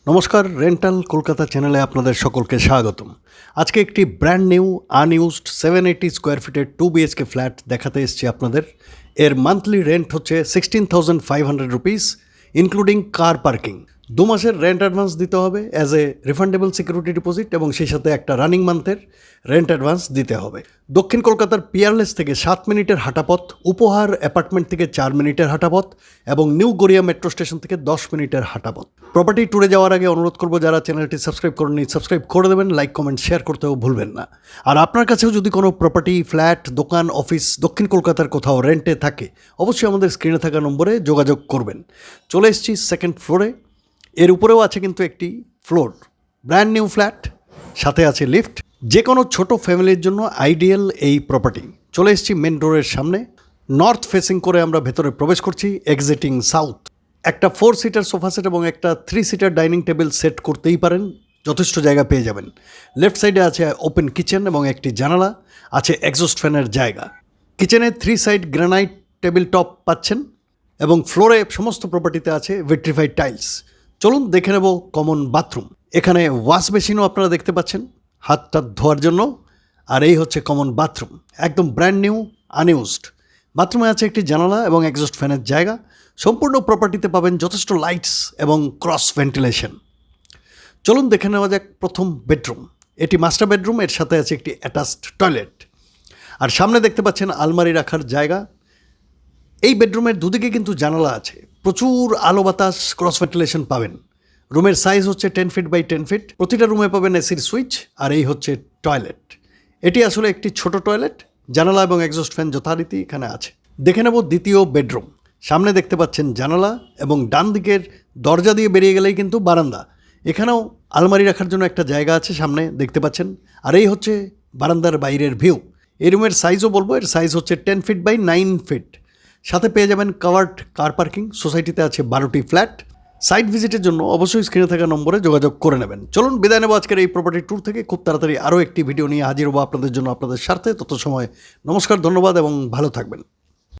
নমস্কার, রেন্টাল কলকাতা চ্যানেলে আপনাদের সকলকে স্বাগতম। আজকে একটি ব্র্যান্ড নিউ আনইউজড 780 স্কোয়ার ফিটের 2 বিএইচকে ফ্ল্যাট দেখাতে এসেছি আপনাদের। এর মান্থলি রেন্ট হচ্ছে 16,500 রুপিস ইনক্লুডিং কার পার্কিং। 2 মাসের রেন্ট অ্যাডভান্স দিতে হবে as a refundable security deposit এবং সেই সাথে একটা রানিং মান্থের রেন্ট অ্যাডভান্স দিতে হবে। দক্ষিণ কলকাতার পিয়ারলেস থেকে 7 মিনিটের হাঁটাপথ, উপহার অ্যাপার্টমেন্ট থেকে 4 মিনিটের হাঁটাপথ এবং নিউ গড়িয়া মেট্রো স্টেশন থেকে 10 মিনিটের হাঁটাপথ। প্রপার্টি ট্যুরে যাওয়ার আগে অনুরোধ করবো, যারা চ্যানেলটি সাবস্ক্রাইব করেননি সাবস্ক্রাইব করে দেবেন, লাইক কমেন্ট শেয়ার করতেও ভুলবেন না। আর আপনার কাছেও যদি কোনো প্রপার্টি, ফ্ল্যাট, দোকান, অফিস দক্ষিণ কলকাতার কোথাও রেন্টে থাকে, অবশ্যই আমাদের স্ক্রিনে থাকা নম্বরে যোগাযোগ করবেন। চলে এসেছি সেকেন্ড ফ্লোরে। এর উপরেও আছে কিন্তু একটি ফ্লোর, ব্র্যান্ড নিউ ফ্ল্যাট, সাথে আছে লিফট। যে কোনো ছোট ফ্যামিলির জন্য আইডিয়াল এই প্রপার্টি। চলে এসেছি মেন ডোরের সামনে। নর্থ ফেসিং করে আমরা ভেতরে প্রবেশ করছি, এক্সিটিং সাউথ। একটা 4 সিটার সোফা সেট এবং একটা 3 সিটার ডাইনিং টেবিল সেট করতেই পারেন, যথেষ্ট জায়গা পেয়ে যাবেন। লেফট সাইডে আছে ওপেন কিচেন এবং একটি জানালা, আছে এক্সস্ট ফ্যানের জায়গা। কিচেনে 3 সাইড গ্রানাইট টেবিল টপ পাচ্ছেন এবং ফ্লোরে সমস্ত প্রপার্টিতে আছে ভিট্রিফাইড টাইলস। চলুন দেখে নেব কমন বাথরুম। এখানে ওয়াশ বেসিনও আপনারা দেখতে পাচ্ছেন হাতটা ধোয়ার জন্য। আর এই হচ্ছে কমন বাথরুম, একদম ব্র্যান্ড নিউ আনইউজড। বাথরুমে আছে একটি জানালা এবং এক্সস্ট ফ্যানের জায়গা। সম্পূর্ণ প্রপার্টিতে পাবেন যথেষ্ট লাইটস এবং ক্রস ভেন্টিলেশন। চলুন দেখে নেওয়া যাক প্রথম বেডরুম। এটি মাস্টার বেডরুম, এর সাথে আছে একটি অ্যাটাচড টয়লেট। আর সামনে দেখতে পাচ্ছেন আলমারি রাখার জায়গা। এই বেডরুমের দুদিকে কিন্তু জানালা আছে, প্রচুর আলো বাতাস, ক্রস ভেন্টিলেশন পাবেন। রুমের সাইজ হচ্ছে 10 ফিট বাই 10 ফিট। প্রতিটা রুমে পাবেন এসির সুইচ। আর এই হচ্ছে টয়লেট। এটি আসলে একটি ছোট টয়লেট, জানালা এবং এক্সস্ট ফ্যান যথারীতি এখানে আছে। দেখে নেব দ্বিতীয় বেডরুম। সামনে দেখতে পাচ্ছেন জানালা এবং ডান দিকের দরজা দিয়ে বেরিয়ে গেলেই কিন্তু বারান্দা। এখানেও আলমারি রাখার জন্য একটা জায়গা আছে, সামনে দেখতে পাচ্ছেন। আর এই হচ্ছে বারান্দার বাইরের ভিউ। এই রুমের সাইজও বলবো, এর সাইজ হচ্ছে 10 ফিট বাই 9 ফিট। সাথে পেয়ে যাবেন কাভার্ড কার পার্কিং। সোসাইটিতে আছে 12টি ফ্ল্যাট। সাইট ভিজিটের জন্য অবশ্যই স্ক্রিনে থাকা নম্বরে যোগাযোগ করে নেবেন। চলুন বিদায় নেব আজকের এই প্রপার্টি ট্যুর থেকে। খুব তাড়াতাড়ি আরও একটি ভিডিও নিয়ে হাজির হবো আপনাদের জন্য, আপনাদের স্বার্থে। তত সময় নমস্কার, ধন্যবাদ এবং ভালো থাকবেন।